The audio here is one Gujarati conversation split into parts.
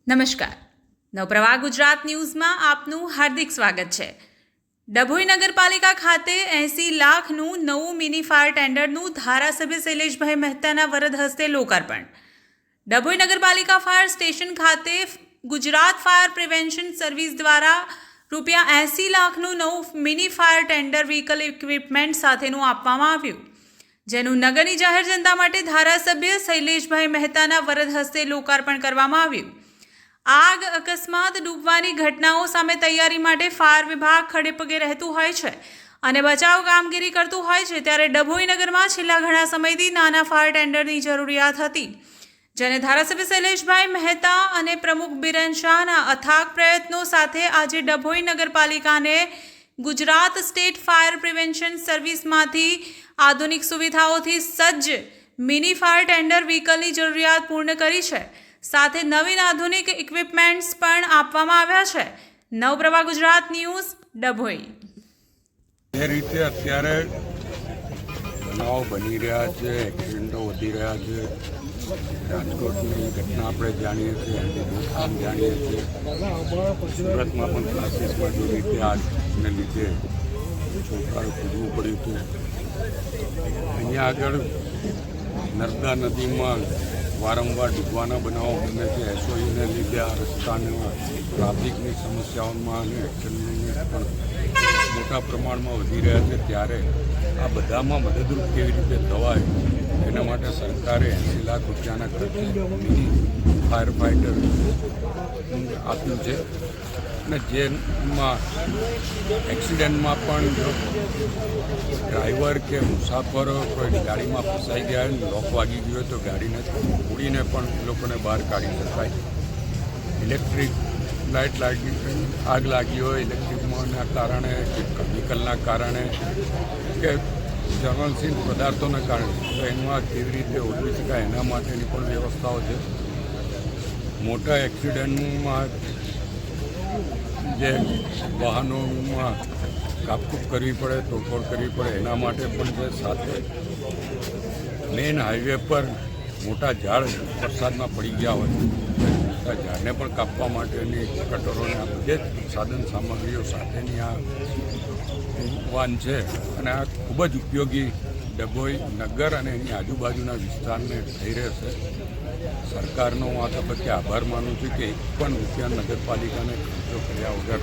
નમસ્કાર. નવપ્રવાહ ગુજરાત ન્યૂઝમાં આપનું હાર્દિક સ્વાગત છે. ડભોઈ નગરપાલિકા ખાતે 80 લાખનું નવું મિની ફાયર ટેન્ડરનું ધારાસભ્ય શૈલેષભાઈ મહેતાના વરદ હસ્તે લોકાર્પણ. ડભોઈ નગરપાલિકા ફાયર સ્ટેશન ખાતે ગુજરાત ફાયર પ્રિવેન્શન સર્વિસ દ્વારા ₹80 લાખનું નવું mini fire tender vehicle equipment સાથેનું આપવામાં આવ્યું, જેનું નગરની જાહેર જનતા માટે ધારાસભ્ય શૈલેષભાઈ મહેતાના વરદ હસ્તે લોકાર્પણ કરવામાં આવ્યું. આગ અકસ્માત ડૂબવાની ઘટનાઓ સામે તૈયારી માટે ફાયર વિભાગ ખડેપગે રહેતું હોય છે અને બચાવ કામગીરી કરતું હોય છે, ત્યારે ડભોઈ નગરમાં છેલ્લા ઘણા સમયથી નાના ફાયર ટેન્ડરની જરૂરિયાત હતી, જેને ધારાસભ્ય શૈલેષભાઈ મહેતા અને પ્રમુખ બિરેન શાહના અથાગ પ્રયત્નો સાથે આજે ડભોઈ નગરપાલિકાને ગુજરાત સ્ટેટ ફાયર પ્રિવેન્શન સર્વિસમાંથી આધુનિક સુવિધાઓથી સજ્જ મિની ફાયર ટેન્ડર વ્હીકલની જરૂરિયાત પૂર્ણ કરી છે. સાથે નવીન આધુનિક ઇક્વિપમેન્ટ્સ પણ આપવામાં આવ્યા છે. નવપ્રવાહ ગુજરાત ન્યૂઝ, ડભોઈ. એ રીતે અત્યારે બનાવો બની રહ્યા છે, એક્સિડન્ટો વધી રહ્યા છે. રાજકોટની ઘટના આપણે જાણીએ છીએ, રોકથામ જાણીએ છીએ. સુરતમાં પણ ક્લાસીસમાં જો રીતે આગને લીધે છોકરાઓ કૂદવું પડ્યું હતું. અહીંયા આગળ નર્મદા નદીમાં વારંવાર ડૂબવાના બનાવો બને છે. એસઓઈને લીધે આ રસ્તાના ટ્રાફિકની સમસ્યાઓમાં અને એક્સિડન્ટને પણ મોટા પ્રમાણમાં વધી રહ્યા છે. ત્યારે આ બધામાં મદદરૂપ કેવી રીતે થવાય એના માટે સરકારે 80 લાખ રૂપિયાના ખર્ચે મિની ફાયર ફાઇટર આપ્યું છે. અને જેમાં એક્સિડન્ટમાં પણ જો ડ્રાઈવર કે મુસાફરો કોઈ ગાડીમાં ફસાઈ ગયા હોય, લોક વાગી ગયો હોય તો ગાડીને ઉડીને પણ એ લોકોને બહાર કાઢી શકાય. ઇલેક્ટ્રિક લાઇટ આગ લાગી હોય ઇલેક્ટ્રિકના કારણે કે કેમિકલના કારણે કે જ્વલનશીલ પદાર્થોના કારણે, તો એમાં કેવી રીતે ઓળખી શકાય એના માટેની પણ વ્યવસ્થાઓ છે. મોટા એક્સિડન્ટમાં જે વાહનોમાં કાપકૂપ કરવી પડે, તોડફોડ કરવી પડે એના માટે પણ છે. સાથે મેઇન હાઈવે પર મોટા ઝાડ વરસાદમાં પડી ગયા હોય તો ઝાડને પણ કાપવા માટેની કટરોને આ બધે જ સાધન સામગ્રીઓ સાથેની આ વાન છે. અને આ ખૂબ જ ઉપયોગી ડભોઈ નગર અને એની આજુબાજુના વિસ્તારને થઈ રહેશે. સરકારનો હું આ તબક્કે આભાર માનું છું કે એક પણ રૂપિયા નગરપાલિકાને ખર્ચો કર્યા વગર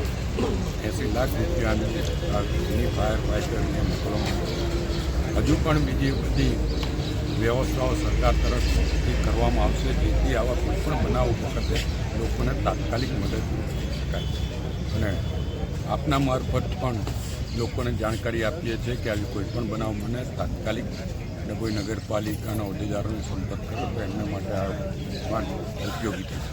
80 લાખ રૂપિયાની મિની ફાયર ફાઇટરને મોકલવામાં હજુ પણ બીજી બધી વ્યવસ્થાઓ સરકાર તરફથી કરવામાં આવશે, જેથી આવા કોઈપણ બનાવ વખતે લોકોને તાત્કાલિક મદદ શકાય. અને આપના મારફત પણ લોકોને જાણકારી આપીએ છીએ કે આવી કોઈપણ બનાવ મને તાત્કાલિક ડભોઈ નગરપાલિકાના હોદ્દેદારોને સંપર્ક કરો તો એમના માટે આ વાન ઉપયોગી થશે.